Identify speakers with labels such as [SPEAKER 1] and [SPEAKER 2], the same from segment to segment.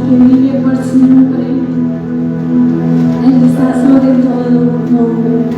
[SPEAKER 1] que vive por siempre. Él está sobre todo nombre.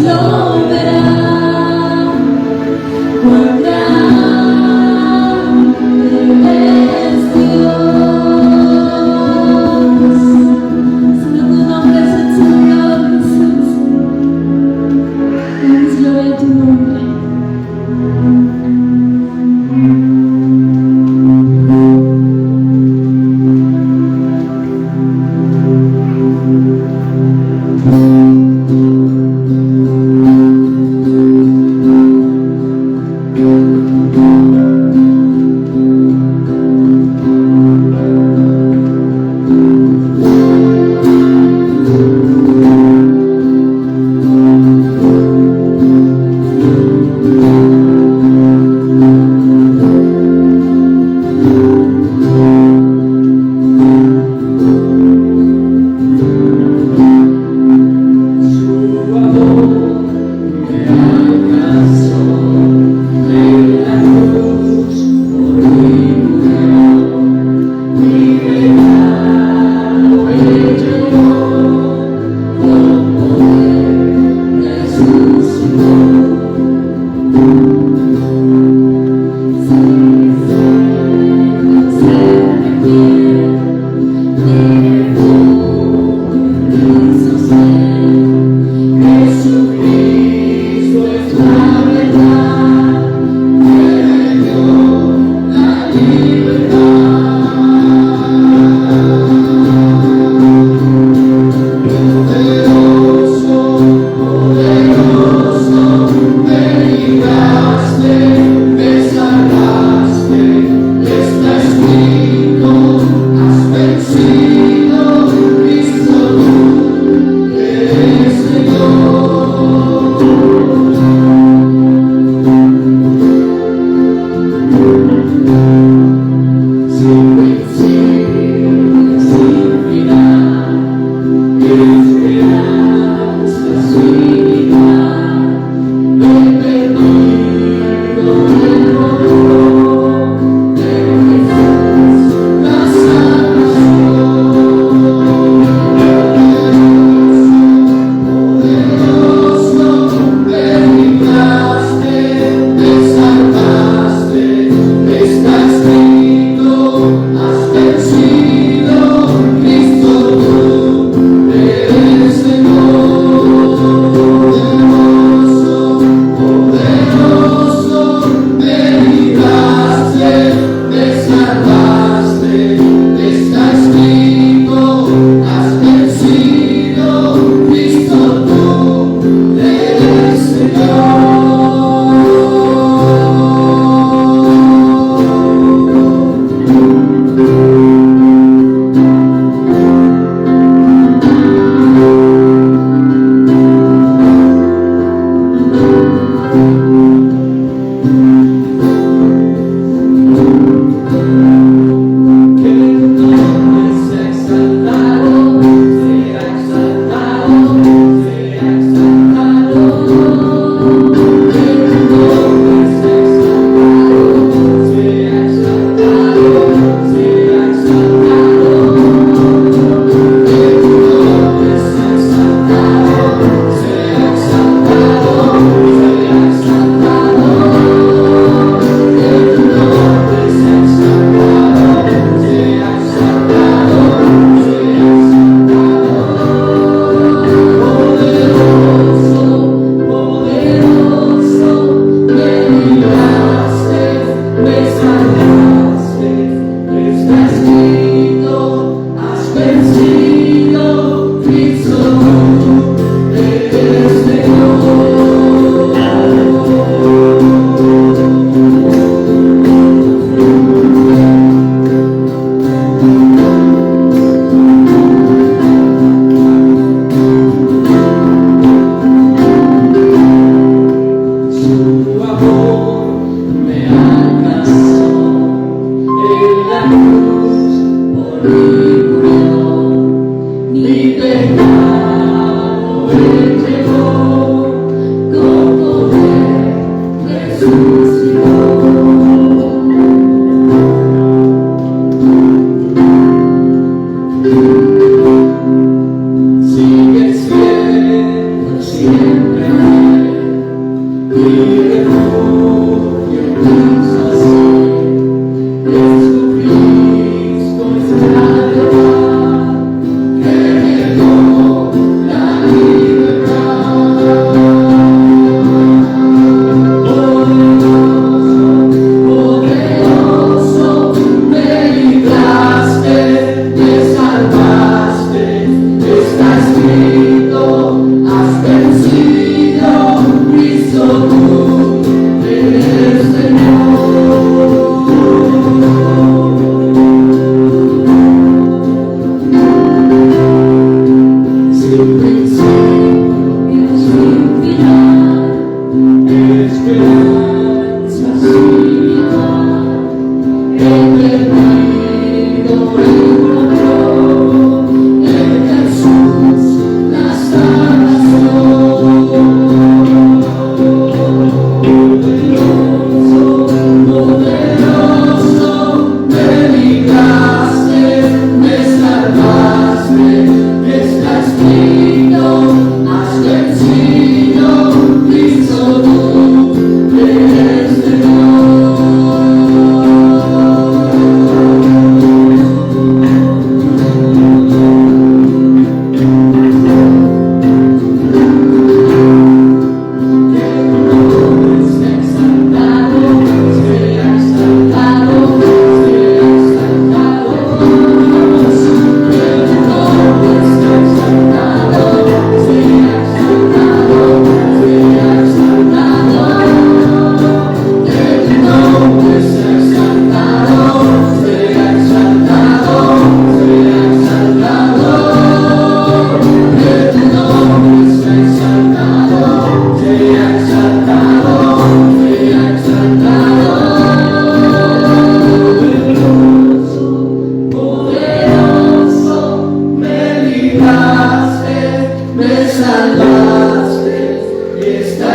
[SPEAKER 1] lo verán. Cuán grande es Dios. Solo tu nombre es el Señor Jesús. Damos gloria a tu nombre.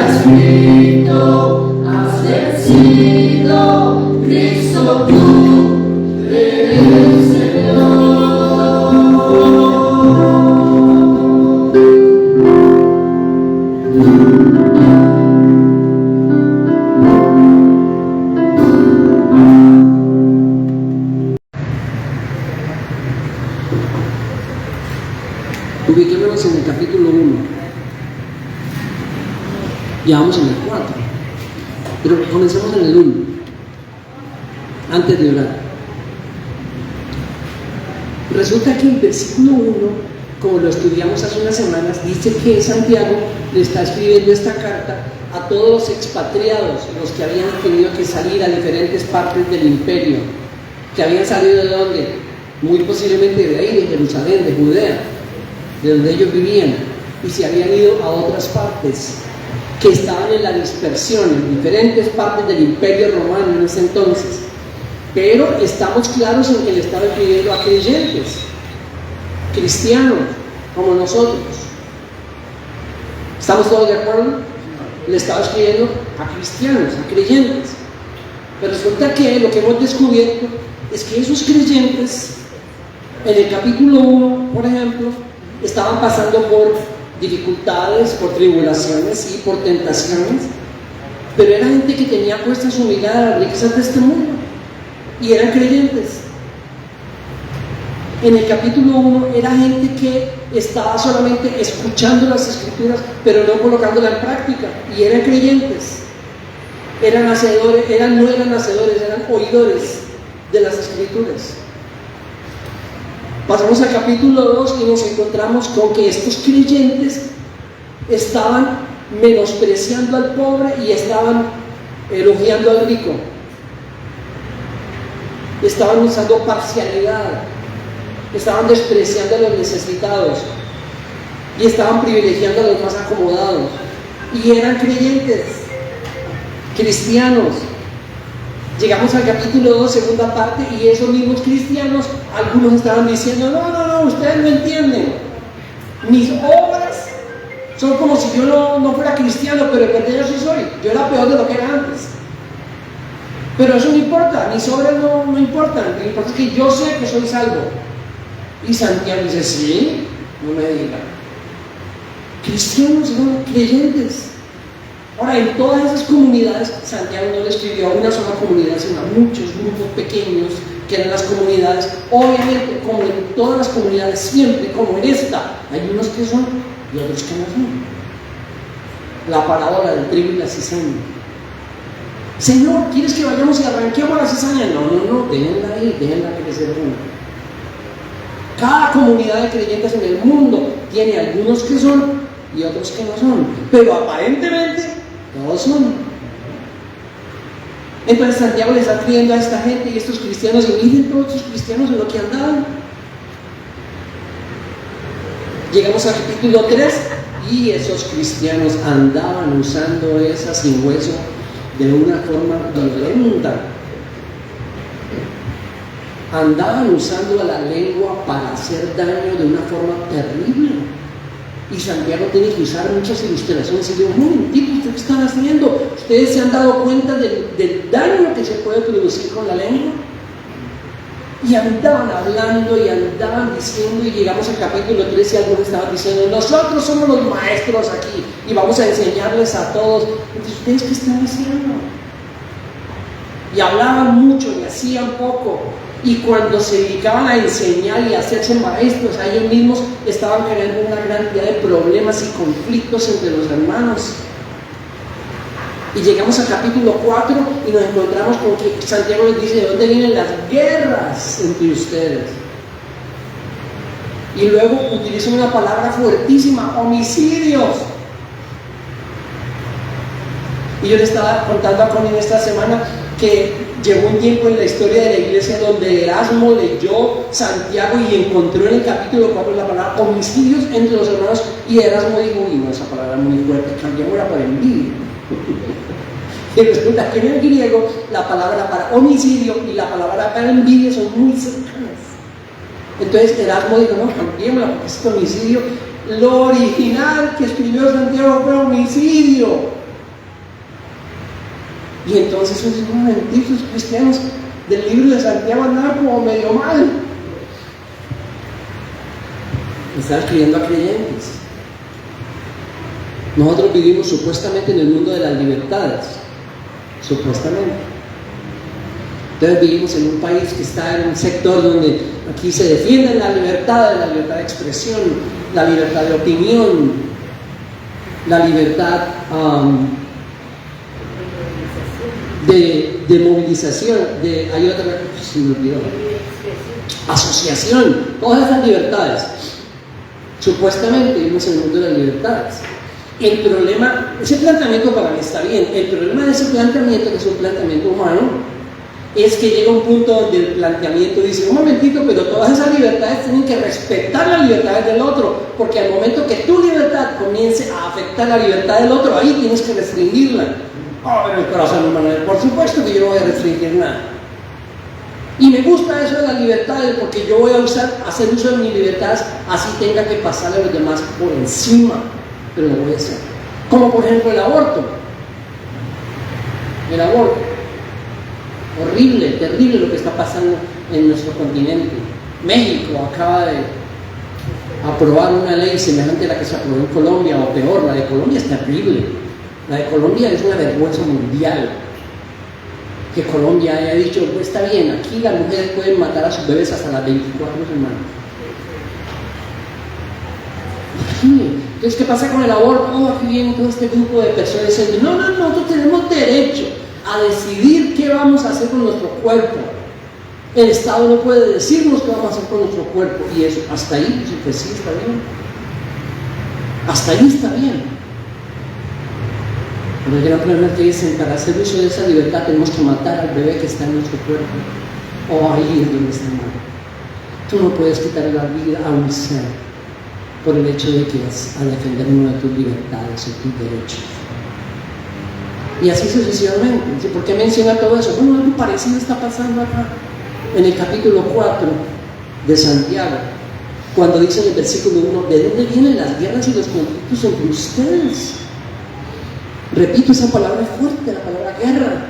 [SPEAKER 1] escrito, has vencido, Cristo tú eres Señor.
[SPEAKER 2] Ubiquémonos en el capítulo 1. Ya vamos en el 4. Pero comencemos en el 1. Antes de orar. Resulta que el versículo 1, como lo estudiamos hace unas semanas, dice que Santiago le está escribiendo esta carta a todos los expatriados, los que habían tenido que salir a diferentes partes del imperio, que habían salido de donde, muy posiblemente de ahí, de Jerusalén, de Judea, de donde ellos vivían, y se habían ido a otras partes, que estaban en la dispersión, en diferentes partes del imperio romano en ese entonces. Pero estamos claros en que le estaba escribiendo a creyentes, cristianos, como nosotros. ¿Estamos todos de acuerdo? Le estaba escribiendo a cristianos, a creyentes. Pero resulta que lo que hemos descubierto es que esos creyentes, en el capítulo 1, por ejemplo, estaban pasando por dificultades, por tribulaciones y por tentaciones, pero era gente que tenía puesta su mirada a las riquezas de este mundo y eran creyentes. En el capítulo 1 era gente que estaba solamente escuchando las escrituras, pero no colocándolas en práctica, y eran creyentes, eran hacedores, no eran hacedores, eran oidores de las escrituras. Pasamos al capítulo 2 y nos encontramos con que estos creyentes estaban menospreciando al pobre y estaban elogiando al rico. Estaban usando parcialidad, estaban despreciando a los necesitados y estaban privilegiando a los más acomodados. Y eran creyentes, cristianos. Llegamos al capítulo 2, segunda parte, y esos mismos cristianos, algunos estaban diciendo: no, ustedes no entienden, mis obras son como si yo no fuera cristiano, pero en verdad yo sí soy, yo era peor de lo que era antes. Pero eso no importa, mis obras no importan, lo que importa es que yo sé que soy salvo. Y Santiago dice: sí, no me digan. Cristianos, no, creyentes. Ahora, en todas esas comunidades, Santiago no le escribió a una sola comunidad, sino a muchos grupos pequeños que eran las comunidades. Obviamente, como en todas las comunidades, siempre, como en esta, hay unos que son y otros que no son. La parábola del trigo y la cizaña. Señor, ¿quieres que vayamos y arranquemos la cizaña? No, déjenla ahí, déjenla crecer juntos. Cada comunidad de creyentes en el mundo tiene algunos que son y otros que no son, pero aparentemente todos son. Entonces Santiago les está escribiendo a esta gente y estos cristianos, y miren todos estos cristianos en lo que andaban. Llegamos al capítulo 3 y esos cristianos andaban usando esa sin hueso de una forma violenta. Andaban usando la lengua para hacer daño de una forma terrible. Y Santiago tiene que usar muchas ilustraciones y dice: un momentito, ¿ustedes qué están haciendo? ¿Ustedes se han dado cuenta del daño que se puede producir con la lengua? Y andaban hablando y andaban diciendo, y llegamos al capítulo 3 y algunos estaban diciendo: nosotros somos los maestros aquí y vamos a enseñarles a todos. Entonces, ¿ustedes qué están haciendo? Y hablaban mucho y hacían poco. Y cuando se dedicaban a enseñar y a hacerse maestros, a ellos mismos estaban creando una gran cantidad de problemas y conflictos entre los hermanos. Y llegamos al capítulo 4 y nos encontramos con que Santiago les dice: ¿de dónde vienen las guerras entre ustedes? Y luego utiliza una palabra fuertísima: homicidios. Y yo le estaba contando a Connie esta semana que llegó un tiempo en la historia de la iglesia donde Erasmo leyó Santiago y encontró en el capítulo 4 la palabra homicidios entre los hermanos, y Erasmo dijo: uy, no, esa palabra es muy fuerte, cambiémosla por envidia. Y resulta que en el griego la palabra para homicidio y la palabra para envidia son muy cercanas. Entonces Erasmo dijo: no, cambiémosla, porque este homicidio, lo original que escribió Santiago fue homicidio. Y entonces unos momentitos cristianos del libro de Santiago andaban como medio mal. Estaba escribiendo a creyentes. Nosotros vivimos supuestamente en el mundo de las libertades, supuestamente. Entonces vivimos en un país que está en un sector donde aquí se defiende la libertad de expresión, la libertad de opinión, la libertad de movilización, hay otra, se me olvidó, asociación, todas esas libertades. Supuestamente vivimos en el mundo de las libertades. El problema, ese planteamiento para mí está bien, el problema de ese planteamiento, que es un planteamiento humano, es que llega un punto donde el planteamiento dice, un momentito, pero todas esas libertades tienen que respetar las libertades del otro, porque al momento que tu libertad comience a afectar la libertad del otro, ahí tienes que restringirla. Pero el corazón humano, por supuesto que yo no voy a restringir nada. Y me gusta eso de las libertades, porque yo voy a hacer uso de mis libertades, así tenga que pasarle a los demás por encima, pero lo voy a hacer. Como por ejemplo el aborto. El aborto. Horrible, terrible lo que está pasando en nuestro continente. México acaba de aprobar una ley semejante a la que se aprobó en Colombia, o peor, la de Colombia es terrible. La de Colombia es una vergüenza mundial. Que Colombia haya dicho, pues está bien, aquí las mujeres pueden matar a sus bebés hasta las 24 semanas. Entonces, ¿qué pasa con el aborto? Aquí viene todo este grupo de personas diciendo, no, nosotros tenemos derecho a decidir qué vamos a hacer con nuestro cuerpo. El Estado no puede decirnos qué vamos a hacer con nuestro cuerpo. Y eso, hasta ahí, pues sí, está bien. Hasta ahí está bien. Pero el gran problema es que dicen, para hacer uso de esa libertad tenemos que matar al bebé que está en nuestro cuerpo. O ahí es donde está mal. Tú no puedes quitar la vida a un ser por el hecho de que vas a defender una de tus libertades o tus derechos. Y así sucesivamente. ¿Por qué menciona todo eso? Bueno, algo parecido está pasando acá, en el capítulo 4 de Santiago, cuando dice en el versículo 1, ¿de dónde vienen las guerras y los conflictos entre ustedes? Repito esa palabra fuerte, la palabra guerra.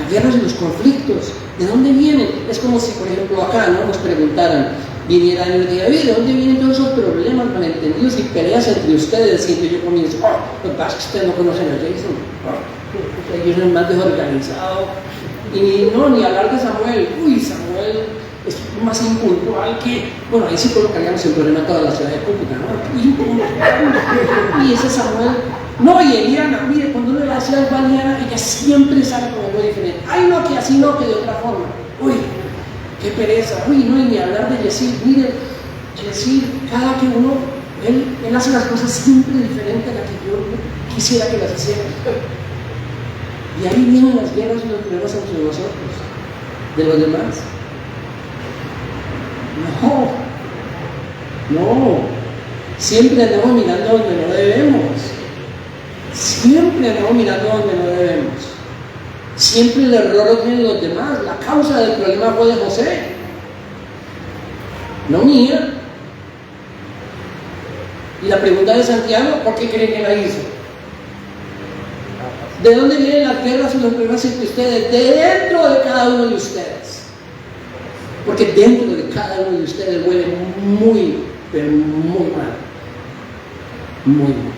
[SPEAKER 2] Las guerras y los conflictos, ¿de dónde vienen? Es como si, por ejemplo, acá, ¿no?, nos preguntaran, vinieran y nos dijeran, ¿de dónde vienen todos esos problemas malentendidos y peleas entre ustedes? Y yo comienzo, lo que pasa es que ustedes no conocen a Jason. Jason es más desorganizado. Y no, ni hablar de Samuel. Samuel es más impuntual que... Bueno, ahí sí colocaríamos el problema a toda la ciudad de Cúcuta, ¿no? Y ese Samuel... No, y Eliana, mire, cuando uno le hace algo a Eliana, ella siempre sale con algo diferente. Ay, no, que así no, que de otra forma. Qué pereza. No, y ni hablar de Yesid. Mire, Yesid, cada que uno... Él hace las cosas siempre diferentes a las que yo quisiera que las hiciera. Y ahí vienen las guerras y los problemas entre nosotros, de los demás. No, siempre andamos mirando donde no debemos. Siempre andamos mirando donde no debemos. Siempre el error lo tienen los demás. La causa del problema fue de José, no mía. Y la pregunta de Santiago, ¿por qué creen que la hizo? ¿De dónde vienen las guerras y los problemas entre ustedes? De dentro de cada uno de ustedes. Porque dentro de cada uno de ustedes huele muy, pero muy mal. Muy mal.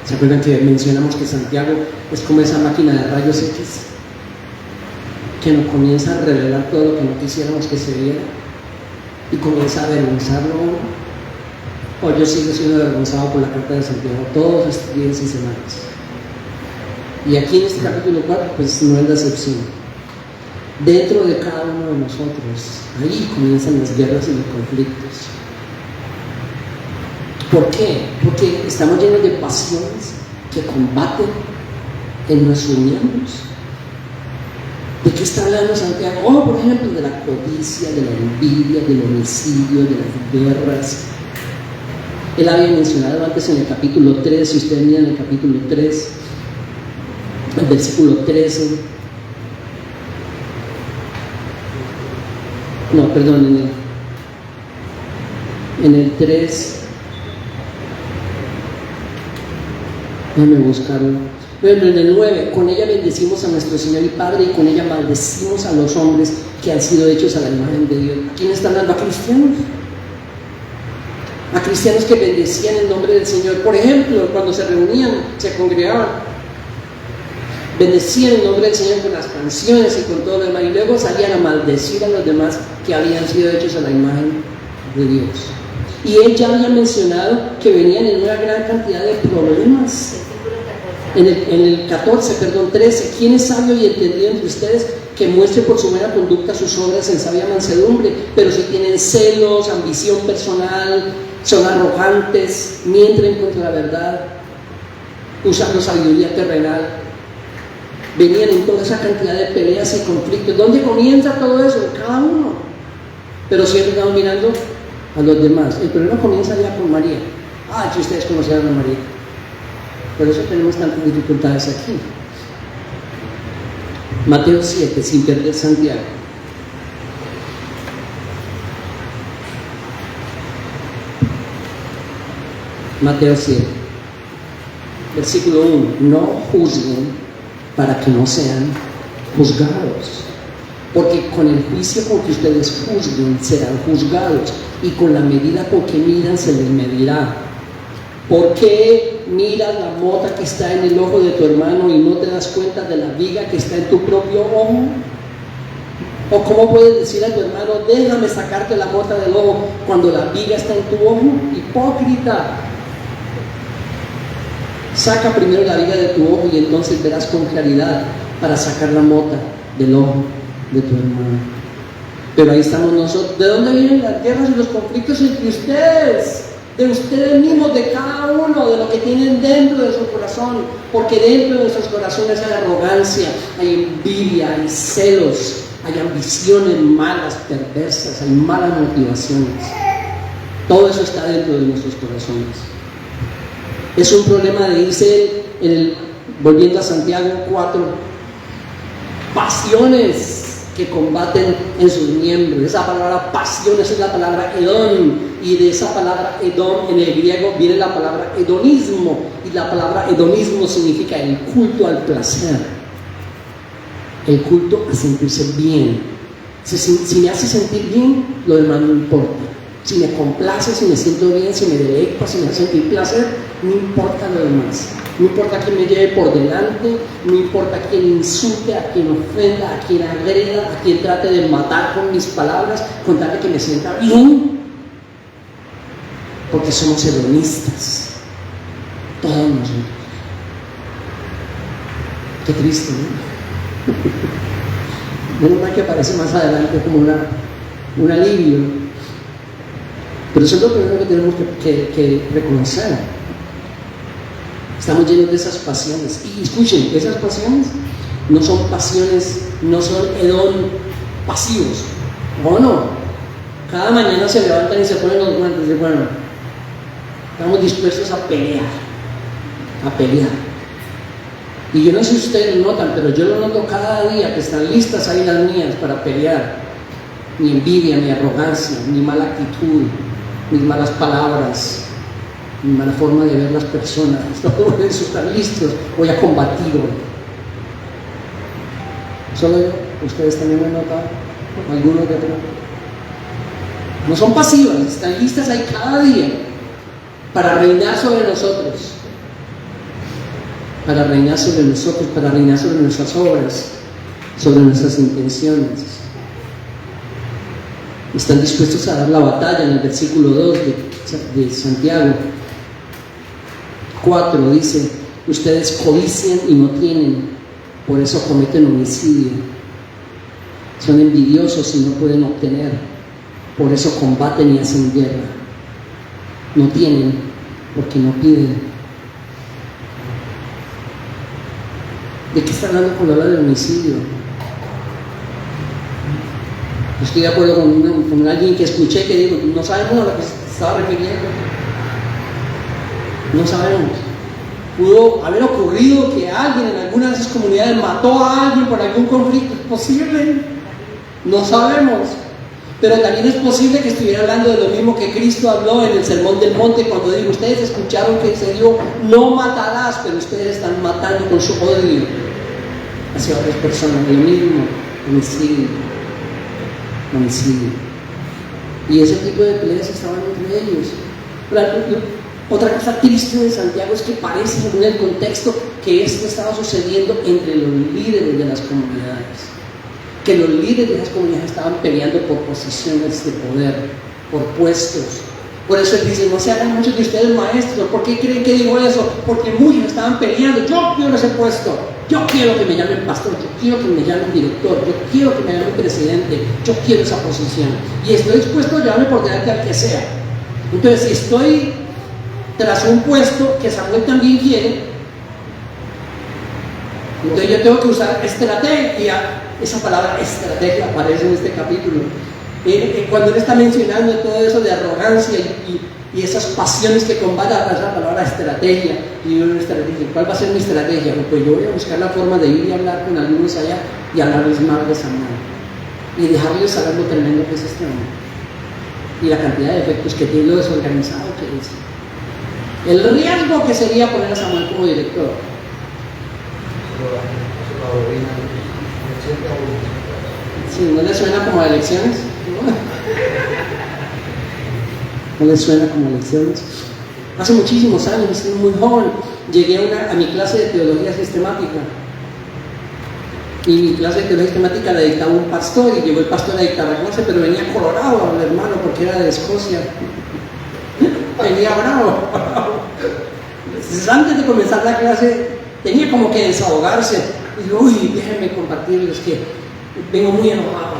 [SPEAKER 2] ¿Se acuerdan que mencionamos que Santiago es como esa máquina de rayos X? Que nos comienza a revelar todo lo que no quisiéramos que se viera y comienza a avergonzarlo. Yo sigo siendo avergonzado por la carta de Santiago todos estos días y semanas. Y aquí en este capítulo 4, pues no es la excepción. Dentro de cada uno de nosotros, ahí comienzan las guerras y los conflictos. ¿Por qué? Porque estamos llenos de pasiones que combaten en nuestros miembros. ¿De qué está hablando Santiago? Por ejemplo, de la codicia, de la envidia, del homicidio, de las guerras. Él había mencionado antes en el capítulo 3, si ustedes miran el capítulo 3, el versículo 13. No, perdón, en el 3. Déjame buscarlo. Bueno, en el 9, con ella bendecimos a nuestro Señor y Padre y con ella maldecimos a los hombres que han sido hechos a la imagen de Dios. ¿A quién está hablando? A cristianos. A cristianos que bendecían el nombre del Señor. Por ejemplo, cuando se reunían, se congregaban, bendecían el nombre del Señor con las canciones y con todo lo demás, y luego salían a maldecir a los demás que habían sido hechos a la imagen de Dios. Y él ya había mencionado que venían en una gran cantidad de problemas. En el 13, ¿quién es sabio y entendido entre ustedes que muestre por su buena conducta sus obras en sabia mansedumbre? Pero si tienen celos, ambición personal, son arrogantes, mienten contra la verdad, usando sabiduría terrenal, venían en toda esa cantidad de peleas y conflictos. ¿Dónde comienza todo eso? En cada uno. Pero siempre estamos mirando a los demás. El problema comienza ya con María. Si ustedes conocieron a María. Por eso tenemos tantas dificultades aquí. Mateo 7, sin perder Santiago. Mateo 7, versículo 1. No juzguen para que no sean juzgados. Porque con el juicio con que ustedes juzguen serán juzgados, y con la medida con que midan se les medirá. ¿Por qué miras la mota que está en el ojo de tu hermano y no te das cuenta de la viga que está en tu propio ojo? ¿O cómo puedes decir a tu hermano, déjame sacarte la mota del ojo cuando la viga está en tu ojo? Hipócrita. Saca primero la viga de tu ojo y entonces verás con claridad para sacar la mota del ojo de tu hermano. Pero ahí estamos nosotros. ¿De dónde vienen las guerras y los conflictos entre ustedes? De ustedes mismos, de cada uno, de lo que tienen dentro de su corazón, porque dentro de nuestros corazones hay arrogancia, hay envidia, hay celos, hay ambiciones malas, perversas, hay malas motivaciones. Todo eso está dentro de nuestros corazones. Es un problema de irse, volviendo a Santiago 4, pasiones que combaten en sus miembros. Esa palabra pasiones es la palabra hedón, y de esa palabra hedón en el griego viene la palabra hedonismo, y la palabra hedonismo significa el culto al placer, el culto a sentirse bien. Si me hace sentir bien, lo demás no importa. Si me complace, si me siento bien, si me deleito, si me hace sentir placer, no importa lo demás. No importa quién me lleve por delante, no importa quién insulte, a quién ofenda, a quién agreda, a quién trate de matar con mis palabras, con tal de que me sienta bien. Porque somos hedonistas, todos nosotros. Qué triste, ¿no? Menos mal que aparece más adelante como un alivio. Pero eso es lo primero que tenemos que reconocer. Estamos llenos de esas pasiones. Y escuchen, esas pasiones no son pasiones, no son hedón pasivos. No. Cada mañana se levantan y se ponen los guantes y dicen, bueno, estamos dispuestos a pelear. Y yo no sé si ustedes lo notan, pero yo lo noto cada día, que están listas ahí las mías para pelear. Ni envidia, ni arrogancia, ni mala actitud, ni malas palabras, mi mala forma de ver las personas. Todo eso, están listos, voy a combatir hoy. Solo yo, ustedes también me notan, algunos de atrás. No son pasivas, están listas ahí cada día para reinar sobre nosotros, para reinar sobre nuestras obras, sobre nuestras intenciones. Están dispuestos a dar la batalla. En el versículo 2 de Santiago 4 dice, ustedes codician y no tienen, por eso cometen homicidio. Son envidiosos y no pueden obtener, por eso combaten y hacen guerra. No tienen porque no piden. ¿De qué está hablando cuando habla de homicidio? Estoy de acuerdo con alguien que escuché que dijo, no sabemos a lo que se estaba refiriendo. No sabemos. Pudo haber ocurrido que alguien en alguna de esas comunidades mató a alguien por algún conflicto. ¿Es posible? No sabemos. Pero también es posible que estuviera hablando de lo mismo que Cristo habló en el Sermón del Monte, cuando dijo: ustedes escucharon que se dijo, no matarás, pero ustedes están matando con su odio hacia otras personas. Lo mismo, homicidio. Y ese tipo de peleas estaban entre ellos. Otra cosa triste de Santiago es que parece, según el contexto, que esto estaba sucediendo entre los líderes de las comunidades. Que los líderes de las comunidades estaban peleando por posiciones de poder, por puestos. Por eso él dice: no se hagan muchos de ustedes maestros. ¿Por qué creen que digo eso? Porque muchos estaban peleando. Yo quiero ese puesto, yo quiero que me llamen pastor, yo quiero que me llamen director, yo quiero que me llamen presidente, yo quiero esa posición. Y estoy dispuesto a llevarme por delante al que sea. Entonces, si estoy tras un puesto que Samuel también quiere, entonces yo tengo que usar estrategia. Esa palabra estrategia aparece en este capítulo. Cuando él está mencionando todo eso de arrogancia y esas pasiones que combaten, la palabra estrategia. Y una estrategia. ¿Cuál va a ser mi estrategia? Pues yo voy a buscar la forma de ir y hablar con algunos allá y hablarles mal de Samuel. Y dejarles saber lo tremendo que es este hombre. Y la cantidad de efectos que tiene, lo desorganizado que es. El riesgo que sería poner a Samuel como director. Sí, ¿no le suena como a elecciones? ¿No le suena como a elecciones? Hace muchísimos años, siendo muy joven, llegué a mi clase de teología sistemática. Y mi clase de teología sistemática la dictaba un pastor, y llegó el pastor a dictar la clase, pero venía colorado el hermano porque era de Escocia. Venía bravo. Entonces, antes de comenzar la clase, tenía como que desahogarse. Y digo: uy, déjenme compartirles que vengo muy enojado,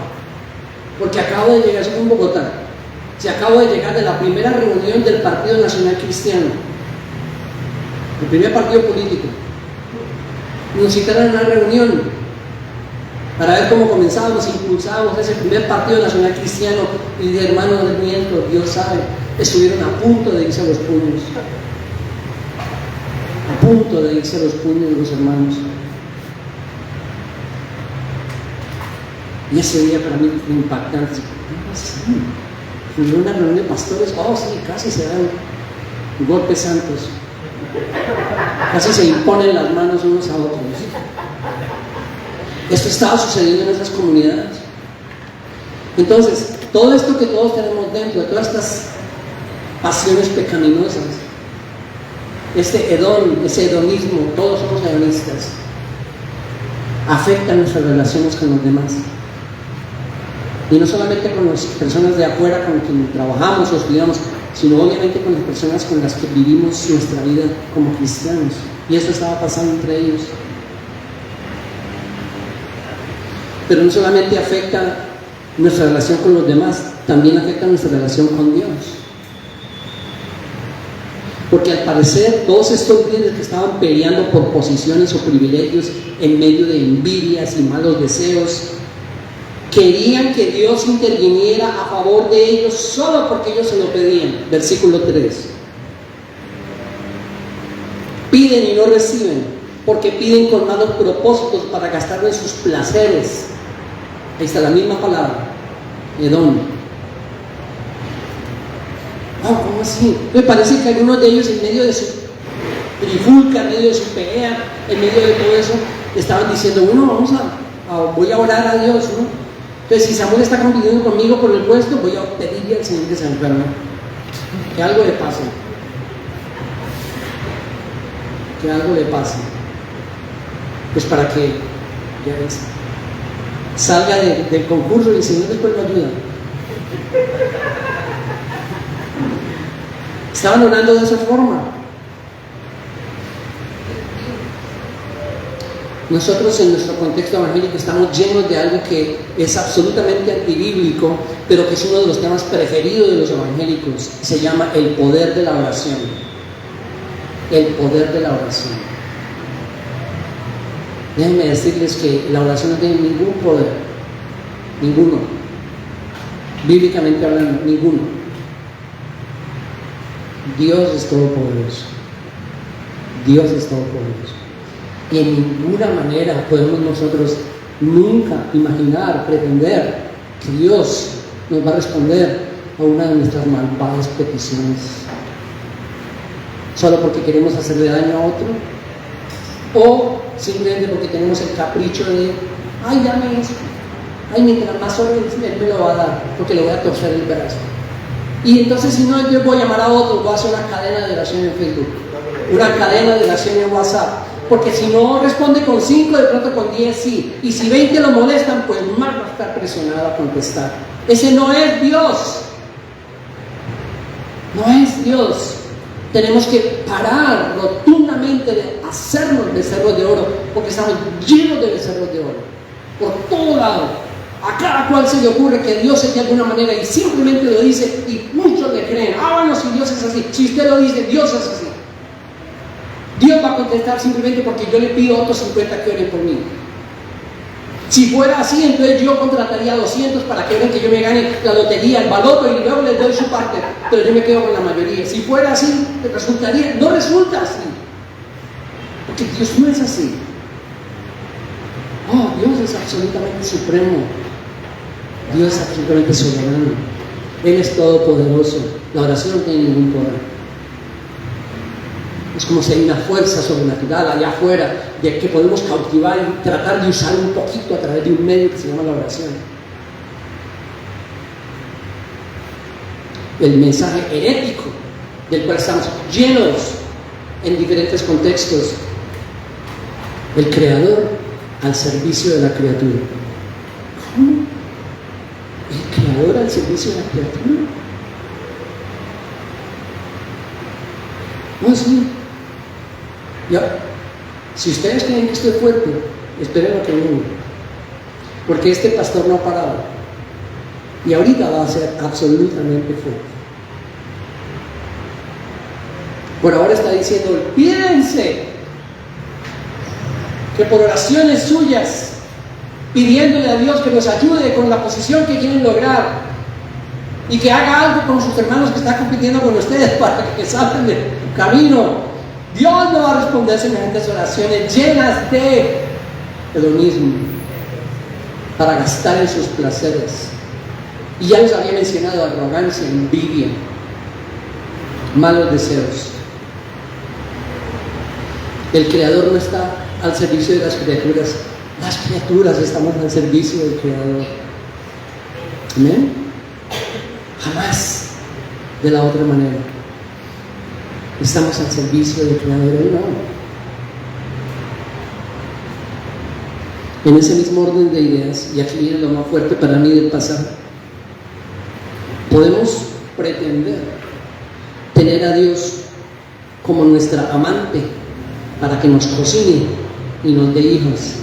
[SPEAKER 2] porque acabo de llegar, soy en Bogotá, acabo de llegar de la primera reunión del Partido Nacional Cristiano, el primer partido político. Nos citaron a una reunión para ver cómo comenzábamos, impulsábamos ese primer Partido Nacional Cristiano, y dije: hermano, no les miento, Dios sabe, estuvieron a punto de irse a los puños, a punto de irse a los puños de los hermanos. Y ese día para mí fue impactante. Fue una reunión de pastores. Oh, sí, casi se dan golpes santos. Casi se imponen las manos unos a otros. Esto estaba sucediendo en esas comunidades. Entonces, todo esto que todos tenemos dentro, de todas estas pasiones pecaminosas, ese hedonismo, todos somos hedonistas, afecta nuestras relaciones con los demás. Y no solamente con las personas de afuera con quienes trabajamos o estudiamos, sino obviamente con las personas con las que vivimos nuestra vida como cristianos. Y eso estaba pasando entre ellos. Pero no solamente afecta nuestra relación con los demás, también afecta nuestra relación con Dios. Porque al parecer todos estos líderes que estaban peleando por posiciones o privilegios en medio de envidias y malos deseos, querían que Dios interviniera a favor de ellos solo porque ellos se lo pedían. Versículo 3. Piden y no reciben, porque piden con malos propósitos para gastarlo en sus placeres. Ahí está la misma palabra, Edom. ¿Cómo así? Me parece que algunos de ellos, en medio de su trifulca, en medio de su pelea, en medio de todo eso, estaban diciendo: bueno, voy a orar a Dios, ¿no? Entonces, si Samuel está compitiendo conmigo por el puesto, voy a pedirle al Señor que se enferme, que algo le pase, pues para que salga del concurso y el Señor después lo ayuda. Estaban orando de esa forma. Nosotros en nuestro contexto evangélico estamos llenos de algo que es absolutamente antibíblico, pero que es uno de los temas preferidos de los evangélicos. Se llama el poder de la oración. El poder de la oración. Déjenme decirles que la oración no tiene ningún poder. Ninguno. Bíblicamente hablando, ninguno. Dios es todopoderoso. Dios es todopoderoso. Y en ninguna manera podemos nosotros nunca imaginar, pretender que Dios nos va a responder a una de nuestras malvadas peticiones. Solo porque queremos hacerle daño a otro, o simplemente porque tenemos el capricho de, ay, dame eso, ay, mientras más ore, él me lo va a dar, porque le voy a torcer el brazo. Y entonces, si no, yo voy a llamar a otro, voy a hacer una cadena de oración en Facebook, una cadena de oración en WhatsApp, porque si no responde con 5, de pronto con 10 sí, y si 20 lo molestan, pues más va a estar presionado a contestar. Ese no es Dios, no es Dios. Tenemos que parar rotundamente de hacernos becerros de oro, porque estamos llenos de becerros de oro, por todo lado. A cada cual se le ocurre que Dios es de alguna manera y simplemente lo dice y muchos le creen. Ah, bueno, si Dios es así, si usted lo dice, Dios es así. Dios va a contestar simplemente porque yo le pido a otros 50 que oren por mí. Si fuera así, entonces yo contrataría a 200 para que vean que yo me gane la lotería, el baloto, y luego les doy su parte, pero yo me quedo con la mayoría. Si fuera así, resultaría, no resulta así, porque Dios no es así. Oh, Dios es absolutamente supremo, Dios es absolutamente soberano, Él es todopoderoso. La oración no tiene ningún poder. Es como si hay una fuerza sobrenatural allá afuera de que podemos cautivar y tratar de usar un poquito a través de un medio que se llama la oración. El mensaje herético del cual estamos llenos en diferentes contextos. El Creador al servicio de la criatura. ¿Cómo? ¿El Creador al servicio de la criatura? No, sí. Ya, si ustedes creen que esto es fuerte, esperen lo que viene, porque este pastor no ha parado y ahorita va a ser absolutamente fuerte. Por ahora está diciendo, olvídense que por oraciones suyas, pidiéndole a Dios que nos ayude con la posición que quieren lograr y que haga algo con sus hermanos que están compitiendo con ustedes para que salgan del camino. Dios no va a responder semejantes oraciones llenas de hedonismo para gastar en sus placeres. Y ya les había mencionado arrogancia, envidia, malos deseos. El Creador no está al servicio de las criaturas estamos al servicio del Creador. ¿Amén? Jamás de la otra manera. Estamos al servicio del Creador, no. En ese mismo orden de ideas, y aquí viene lo más fuerte para mí del pasaje, podemos pretender tener a Dios como nuestra amante para que nos cocine y nos dé hijos.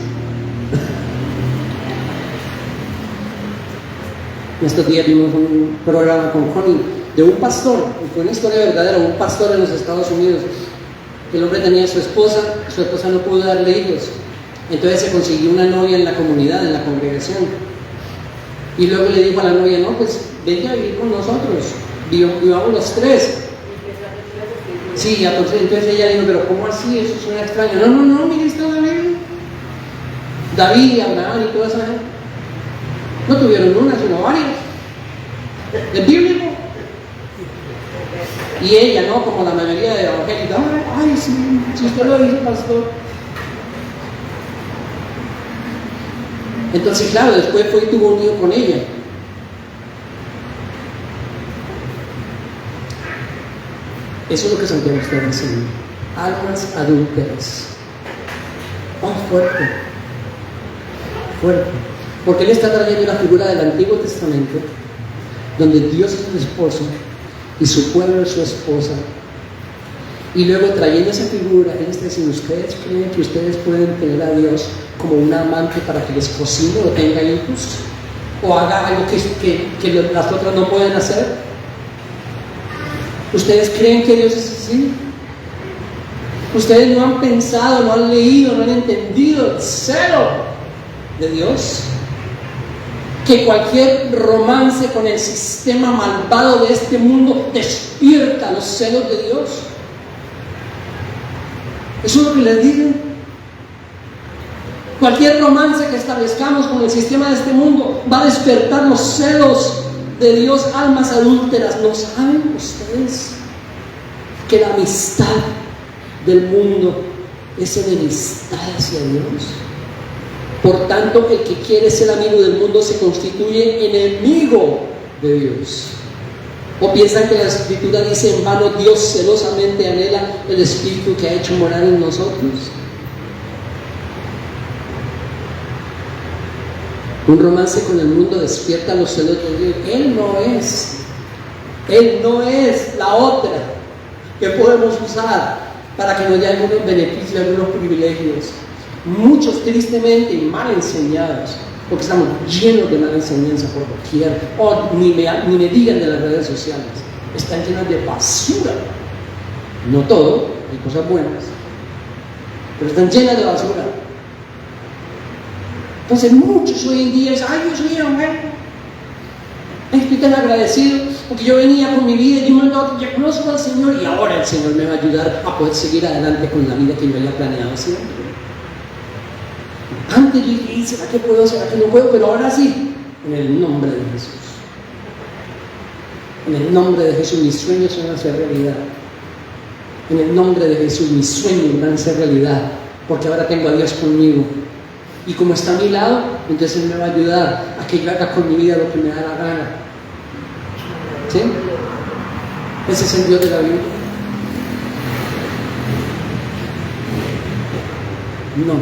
[SPEAKER 2] Estos días vimos un programa con Connie de un pastor, y fue una historia verdadera, un pastor en los Estados Unidos. El hombre tenía a su esposa no pudo darle hijos, entonces se consiguió una novia en la comunidad, en la congregación, y luego le dijo a la novia, no, pues vente a vivir con nosotros, vivamos los tres. Sí, entonces ella dijo, pero ¿cómo así? Eso suena extraño. No, mire, está David y Abraham y toda esa gente no tuvieron una, sino varias. Es bíblico. Y ella, ¿no? Como la mayoría de evangélicos, ay, sí, si usted lo dice, pastor. Entonces, claro, después fue y tuvo un hijo con ella. Eso es lo que Santiago está diciendo. Almas adúlteras. Oh, fuerte. Fuerte. Porque él está trayendo la figura del Antiguo Testamento, donde Dios es su esposo y su pueblo es su esposa. Y luego trayendo esa figura, él está diciendo, ¿ustedes creen que ustedes pueden tener a Dios como una amante para que les cocine o tenga hijos? ¿O haga algo que las otras no pueden hacer? ¿Ustedes creen que Dios es así? Ustedes no han pensado, no han leído, no han entendido el celo de Dios. Que cualquier romance con el sistema malvado de este mundo despierta los celos de Dios. Eso es lo que les digo. Cualquier romance que establezcamos con el sistema de este mundo va a despertar los celos de Dios, almas adúlteras. ¿No saben ustedes que la amistad del mundo es enemistad hacia Dios? Por tanto, el que quiere ser amigo del mundo se constituye enemigo de Dios. ¿O piensan que la Escritura dice en vano, Dios celosamente anhela el Espíritu que ha hecho morar en nosotros? Un romance con el mundo despierta los celos de Dios. Él no es la otra que podemos usar para que nos dé algunos beneficios, algunos privilegios. Muchos tristemente y mal enseñados, porque estamos llenos de mala enseñanza por doquier. Ni me digan de las redes sociales, están llenas de basura. No todo, hay cosas buenas, pero están llenas de basura. Entonces muchos hoy en día dicen, ay, Dios mío, estoy tan agradecido porque yo venía con mi vida y yo conozco al Señor y ahora el Señor me va a ayudar a poder seguir adelante con la vida que yo había planeado siempre. Antes yo dije, ¿será que puedo? ¿Será que no puedo? Pero ahora sí, en el nombre de Jesús. En el nombre de Jesús mis sueños van a ser realidad. En el nombre de Jesús mis sueños van a ser realidad, porque ahora tengo a Dios conmigo. Y como está a mi lado, entonces Él me va a ayudar a que yo haga con mi vida lo que me da la gana. ¿Sí? Ese es el Dios de la Biblia. No.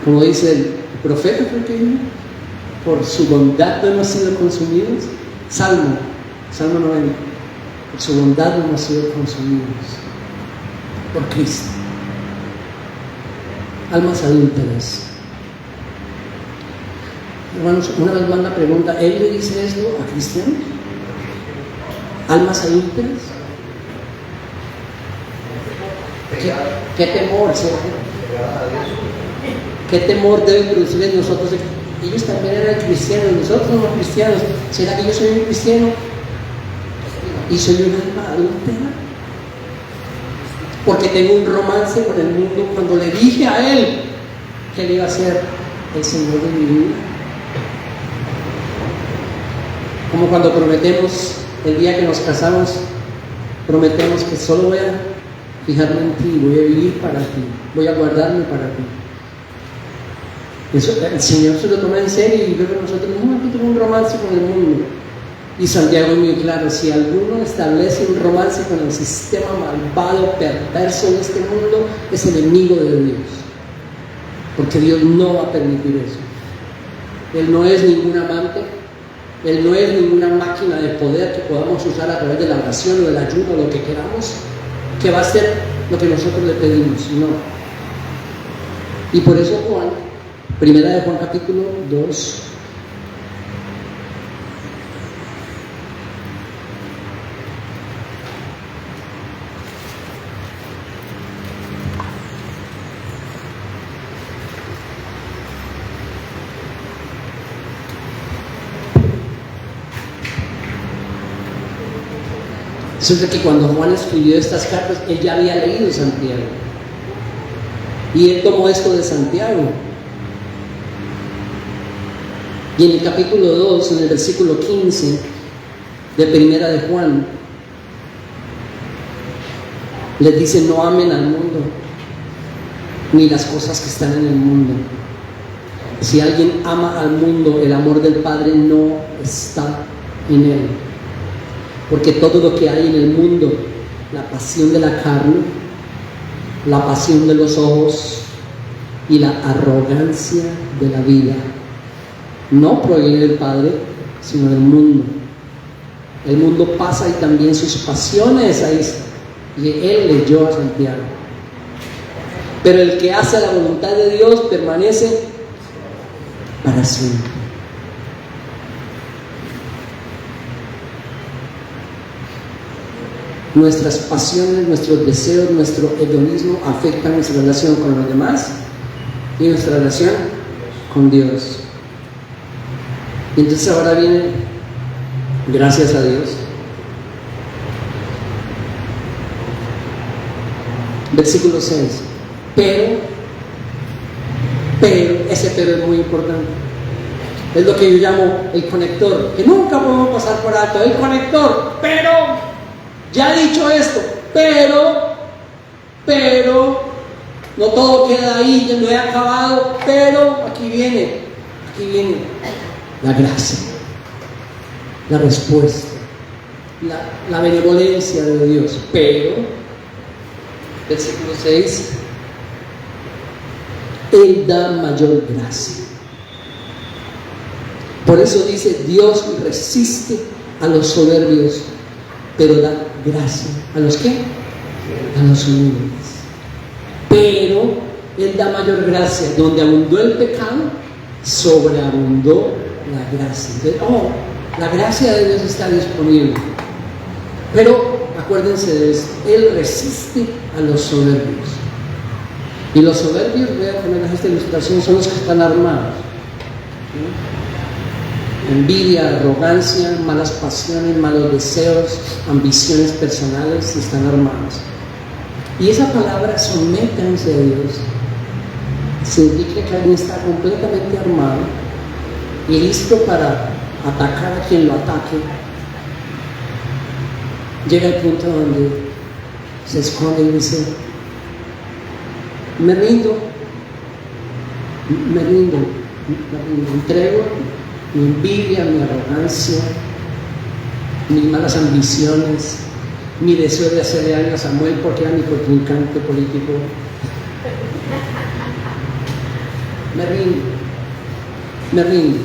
[SPEAKER 2] Como dice el profeta, creo que dijo, por su bondad no hemos sido consumidos. Salmo 90. Por su bondad no hemos sido consumidos. Por Cristo. Almas adúlteras. Hermanos, una vez más la pregunta, ¿Él le dice esto a cristianos? ¿Almas adúlteras? ¿Qué temor, ¿cierto? ¿Qué temor debe producir en nosotros? Ellos también eran cristianos, nosotros somos cristianos. ¿Será que yo soy un cristiano y soy un alma adúltera? Porque tengo un romance con el mundo cuando le dije a Él que Él iba a ser el Señor de mi vida. Como cuando prometemos, el día que nos casamos, prometemos que solo voy a fijarme en ti, voy a vivir para ti, voy a guardarme para ti. Eso, el Señor se lo toma en serio y luego nosotros, no, aquí tengo un romance con el mundo. Y Santiago es muy claro, si alguno establece un romance con el sistema malvado, perverso de este mundo, es enemigo de Dios. Porque Dios no va a permitir eso. Él no es ningún amante, Él no es ninguna máquina de poder que podamos usar a través de la oración o del ayuno o lo que queramos, que va a hacer lo que nosotros le pedimos. No. Y por eso Juan, primera de Juan capítulo 2, resulta que cuando Juan escribió estas cartas, él ya había leído Santiago. Y él tomó esto de Santiago. Y en el capítulo 2, en el versículo 15 de primera de Juan, les dice, no amen al mundo, ni las cosas que están en el mundo. Si alguien ama al mundo, el amor del Padre no está en él. Porque todo lo que hay en el mundo, la pasión de la carne, la pasión de los ojos y la arrogancia de la vida, no proviene del Padre, sino del mundo. El mundo pasa y también sus pasiones, ahí está. Y él leyó a Santiago. Pero el que hace la voluntad de Dios permanece para siempre. Nuestras pasiones, nuestros deseos, nuestro hedonismo afectan nuestra relación con los demás y nuestra relación con Dios. Y entonces ahora viene, gracias a Dios, versículo 6, pero, ese pero es muy importante. Es lo que yo llamo el conector, que nunca podemos pasar por alto, el conector. Pero, ya he dicho esto, pero, no todo queda ahí, ya no he acabado, pero aquí viene la gracia, la respuesta, la benevolencia de Dios. Pero, versículo 6, Él da mayor gracia. Por eso dice, Dios resiste a los soberbios, pero da gracia. ¿A los qué? A los humildes. Pero Él da mayor gracia. Donde abundó el pecado, sobreabundó la gracia. Entonces, la gracia de Dios está disponible. Pero acuérdense de esto, Él resiste a los soberbios. Y los soberbios, voy a poner esta ilustración, son los que están armados. Envidia, arrogancia, malas pasiones, malos deseos, ambiciones personales, están armados. Y esa palabra, sométanse a Dios, significa que alguien está completamente armado y listo para atacar a quien lo ataque. Llega el punto donde se esconde y dice, me rindo, entrego mi envidia, mi arrogancia, mis malas ambiciones, mi deseo de hacerle daño a Samuel porque era mi contrincante político. Me rindo.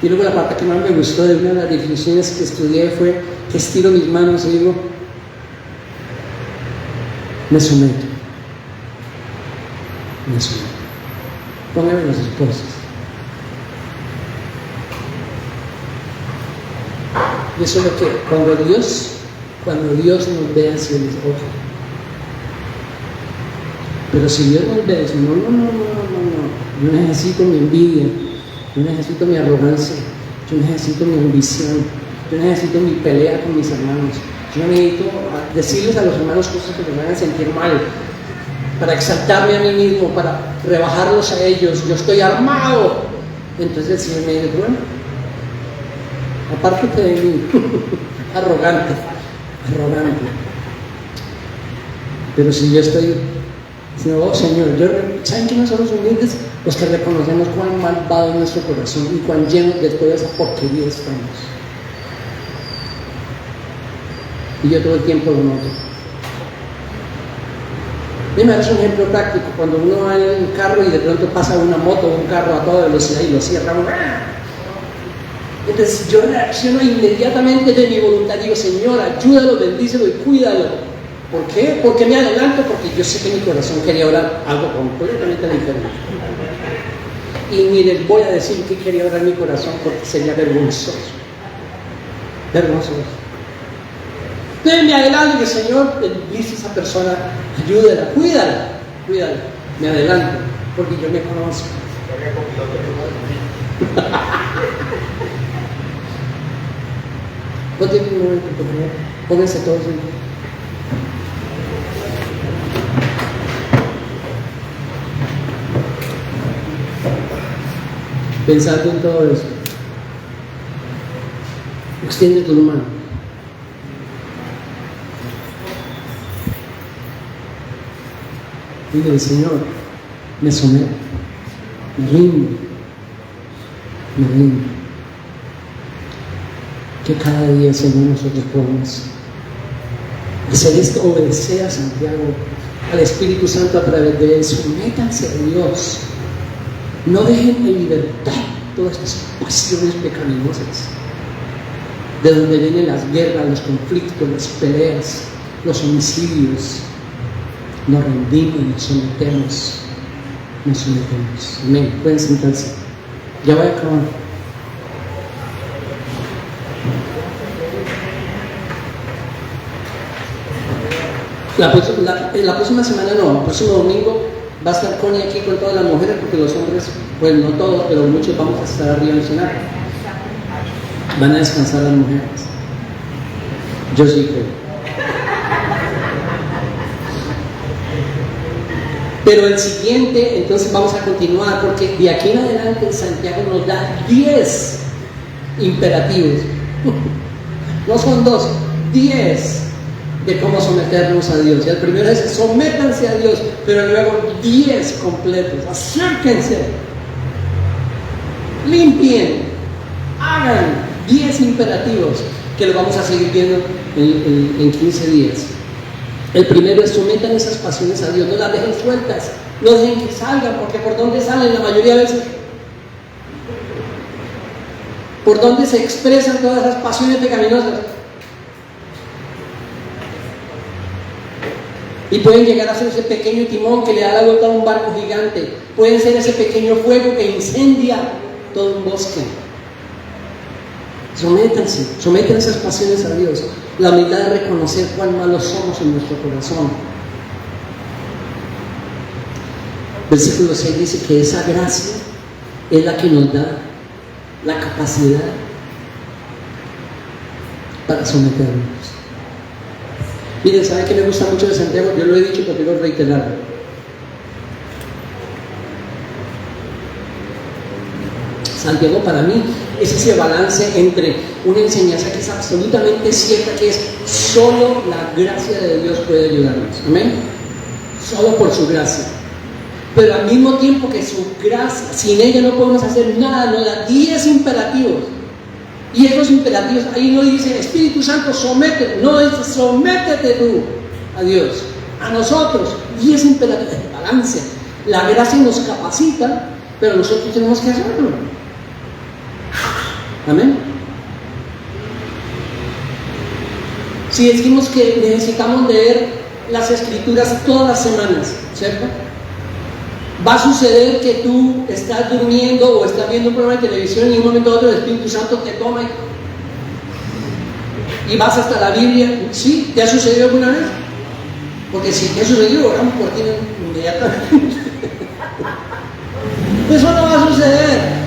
[SPEAKER 2] Y luego la parte que más me gustó de una de las definiciones que estudié fue que estiro mis manos y digo, me someto. Póngame los esposos. Y eso es lo que, cuando Dios nos ve así, Él dice, ojo. Pero si Dios nos ve, dice, no, yo necesito mi envidia, yo necesito mi arrogancia, yo necesito mi ambición, yo necesito mi pelea con mis hermanos, yo necesito decirles a los hermanos cosas que me hagan sentir mal, para exaltarme a mí mismo, para rebajarlos a ellos. Yo estoy armado. Entonces el Señor me dice, bueno, apártate de mí, arrogante. Pero si yo estoy, oh Señor, ¿saben quiénes son los humildes? Los que reconocemos cuán malvado es nuestro corazón y cuán llenos de toda esa porquería estamos. Y yo todo el tiempo lo noto. Dime, es un ejemplo práctico. Cuando uno va en un carro y de pronto pasa una moto o un carro a toda velocidad y lo cierra, entonces yo reacciono inmediatamente de mi voluntad. Digo, Señor, ayúdalo, bendícelo y cuídalo. ¿Por qué? Porque me adelanto, porque yo sé que mi corazón quería orar algo completamente diferente. Y ni les voy a decir que quería orar mi corazón porque sería vergonzoso. Entonces me adelanto y el Señor bendice a esa persona, ayúdala, cuídala. Me adelanto, porque yo me conozco. Ponte un momento, por favor. Pónganse todos en pie. Pensando en todo eso, extiende tu mano. Dile, Señor, me someto, me rindo. Que cada día, Señor, nosotros podamos hacer esto, obedecer a Santiago, al Espíritu Santo a través de él. Sométanse a Dios. No dejen en libertad todas estas pasiones pecaminosas, de donde vienen las guerras, los conflictos, las peleas, los homicidios. Nos rendimos, nos sometemos. Amén. Pueden sentarse. Ya voy a acabar. La próxima semana no, el próximo domingo va a estar Connie aquí con todas las mujeres, porque los hombres, pues no todos, pero muchos vamos a estar arriba en el cenar. Van a descansar las mujeres. Yo sí creo. Pero el siguiente, entonces vamos a continuar, porque de aquí en adelante Santiago nos da 10 imperativos. No son 2, 10 de cómo someternos a Dios. Y el primero es: sométanse a Dios, pero luego 10 completos. Acérquense, limpien, hagan 10 imperativos que lo vamos a seguir viendo en 15 días. El primero es: sometan esas pasiones a Dios, no las dejen sueltas, no dejen que salgan, porque ¿por dónde salen la mayoría de veces? ¿Por dónde se expresan todas esas pasiones pecaminosas? Y pueden llegar a ser ese pequeño timón que le da la vuelta a un barco gigante, pueden ser ese pequeño fuego que incendia todo un bosque. Sométanse, someten esas pasiones a Dios. La humildad de reconocer cuán malos somos en nuestro corazón. Versículo 6 dice que esa gracia es la que nos da la capacidad para someternos. Miren, ¿saben qué me gusta mucho de Santiago? Yo lo he dicho, pero quiero reiterarlo. Santiago para mí es ese balance entre una enseñanza que es absolutamente cierta, que es solo la gracia de Dios puede ayudarnos. Amén. Solo por su gracia. Pero al mismo tiempo que su gracia, sin ella no podemos hacer nada, nos da 10 imperativos. Y esos imperativos, ahí no dice Espíritu Santo, sométete, no dice sométete tú a Dios, a nosotros. 10 imperativos, balance. La gracia nos capacita, pero nosotros tenemos que hacerlo. Amén. Si decimos que necesitamos leer las Escrituras todas las semanas, ¿cierto? Va a suceder que tú estás durmiendo o estás viendo un programa de televisión y en un momento u otro el Espíritu Santo te toma y vas hasta la Biblia. ¿Sí? ¿Te ha sucedido alguna vez? Porque si te ha sucedido, oramos por ti inmediatamente. Eso no va a suceder.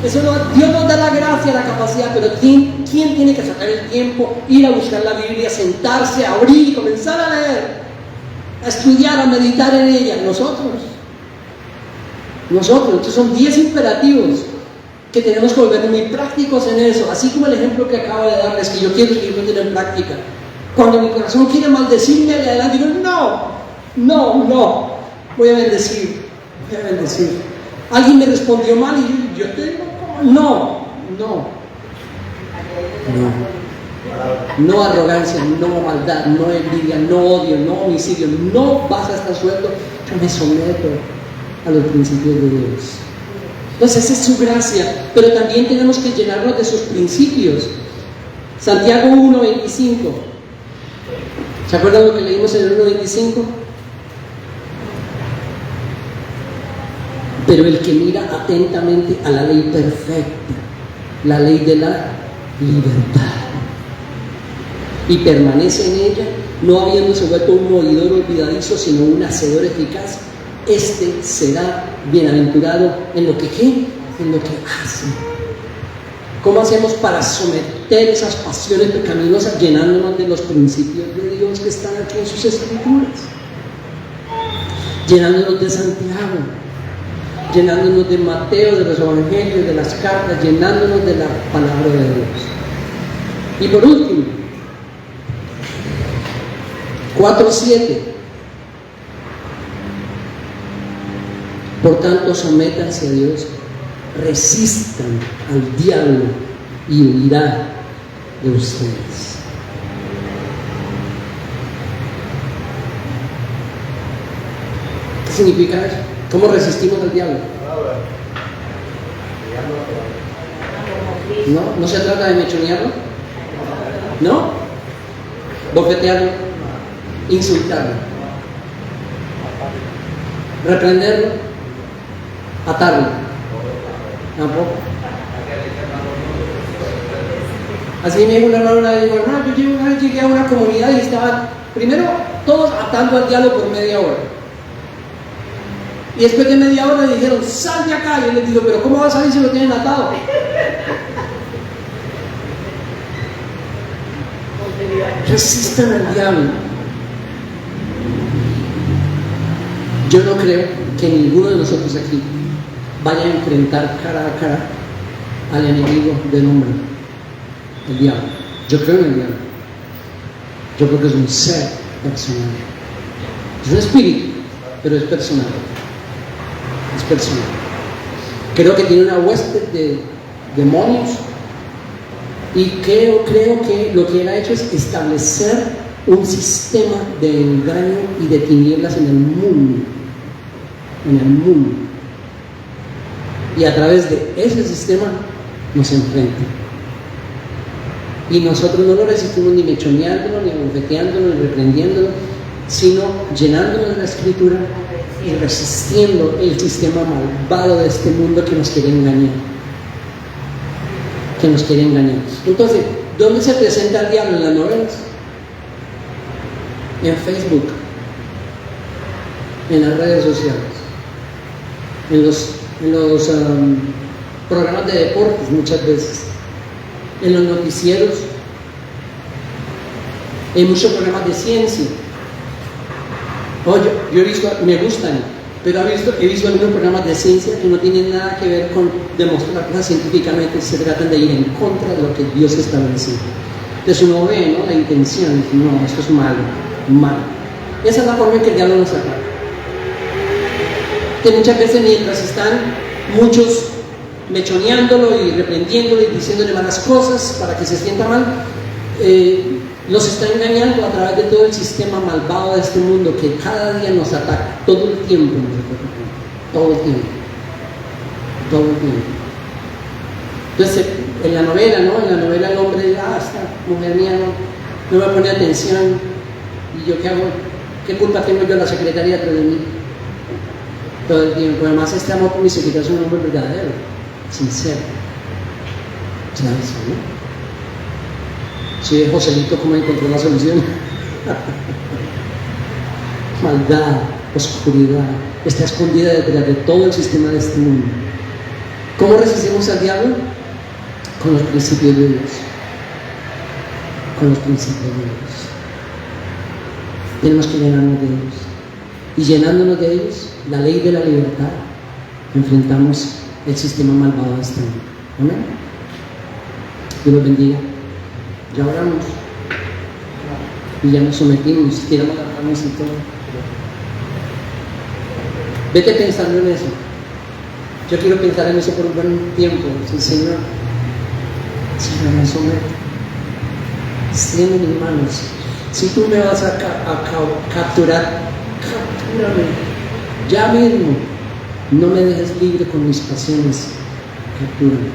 [SPEAKER 2] Dios nos da la gracia, la capacidad, pero ¿quién tiene que sacar el tiempo, ir a buscar la Biblia, sentarse, a abrir y comenzar a leer, a estudiar, a meditar en ella? Nosotros. Entonces son 10 imperativos que tenemos que volver muy prácticos en eso, así como el ejemplo que acabo de darles, que yo quiero seguir poniendo en práctica. Cuando mi corazón quiere maldecirme, le adelante digo, no, voy a bendecir. Alguien me respondió mal y yo tengo no arrogancia, no maldad, no envidia, no odio, no homicidio, no vas a estar suelto. Yo me someto a los principios de Dios. Entonces esa es su gracia, pero también tenemos que llenarnos de sus principios. Santiago 1:25. ¿Se acuerdan lo que leímos en el 1:25? Pero el que mira atentamente a la ley perfecta, la ley de la libertad, y permanece en ella, no habiéndose vuelto un oidor olvidadizo, sino un hacedor eficaz, este será bienaventurado en lo que ¿qué? En lo que hace. ¿Cómo hacemos para someter esas pasiones pecaminosas? Llenándonos de los principios de Dios que están aquí en sus Escrituras, llenándonos de Santiago, llenándonos de Mateo, de los evangelios, de las cartas, llenándonos de la palabra de Dios. Y por último, 4:7. Por tanto, sométanse a Dios, resistan al diablo y huirá de ustedes. ¿Qué significa eso? ¿Cómo resistimos al diablo? ¿No se trata de mechonearlo? ¿No? ¿Bofetearlo? ¿Insultarlo? ¿Reprenderlo? ¿Atarlo? ¿Tampoco? Así me dijo una hermana, yo una vez llegué a una comunidad y estaban primero todos atando al diablo por media hora. Y después de media hora le dijeron, sal de acá. Y yo les digo, pero ¿cómo vas a salir si lo tienen atado? Resistan al diablo. Yo no creo que ninguno de nosotros aquí vaya a enfrentar cara a cara al enemigo del hombre, el diablo. Yo creo en el diablo. Yo creo que es un ser personal. Es un espíritu, pero es personal. Es personal. Creo que tiene una hueste de demonios y creo que lo que él ha hecho es establecer un sistema de engaño y de tinieblas en el mundo. En el mundo. Y a través de ese sistema nos enfrenta. Y nosotros no lo resistimos ni mechoneándolo, ni abofeteándolo, ni reprendiéndolo, sino llenándonos de la Escritura y resistiendo el sistema malvado de este mundo que nos quiere engañar. Que nos quiere engañar. Entonces, ¿dónde se presenta el diablo? En las novelas, en Facebook, en las redes sociales, en los programas de deportes muchas veces, en los noticieros, en muchos programas de ciencia. Yo he visto, me gustan, pero he visto algunos programas de ciencia que no tienen nada que ver con demostrar cosas científicamente, se tratan de ir en contra de lo que Dios estableció. Entonces uno ve, ¿no?, la intención, dice, no, esto es malo, malo. Esa es la forma en que el diablo nos ataca. Que muchas veces mientras están muchos mechoneándolo y reprendiéndolo y diciéndole malas cosas para que se sienta mal, los está engañando a través de todo el sistema malvado de este mundo que cada día nos ataca, todo el tiempo nos ataca, todo el tiempo, todo el tiempo. Entonces, en la novela, ¿no? En la novela el hombre dice, esta mujer mía no me pone atención, y yo qué hago, qué culpa tengo yo, la secretaria detrás de mí, todo el tiempo. Además, este amor por mi secretaria es un hombre verdadero, sincero. ¿Sabes, no? Si es Joselito, ¿cómo encontró la solución? Maldad, oscuridad, está escondida detrás de todo el sistema de este mundo. ¿Cómo resistimos al diablo? Con los principios de Dios. Con los principios de Dios. Tenemos que llenarnos de ellos. Y llenándonos de ellos, la ley de la libertad, enfrentamos el sistema malvado de este mundo. Amén. Dios los bendiga. Ya oramos y ya nos sometimos, tiramos las manos y todo. Vete pensando en eso. Yo quiero pensar en eso por un buen tiempo. Sí, Señor, me someto. Extiende mis manos. Si tú me vas a capturar, captúrame. Ya mismo. No me dejes libre con mis pasiones. Captúrame.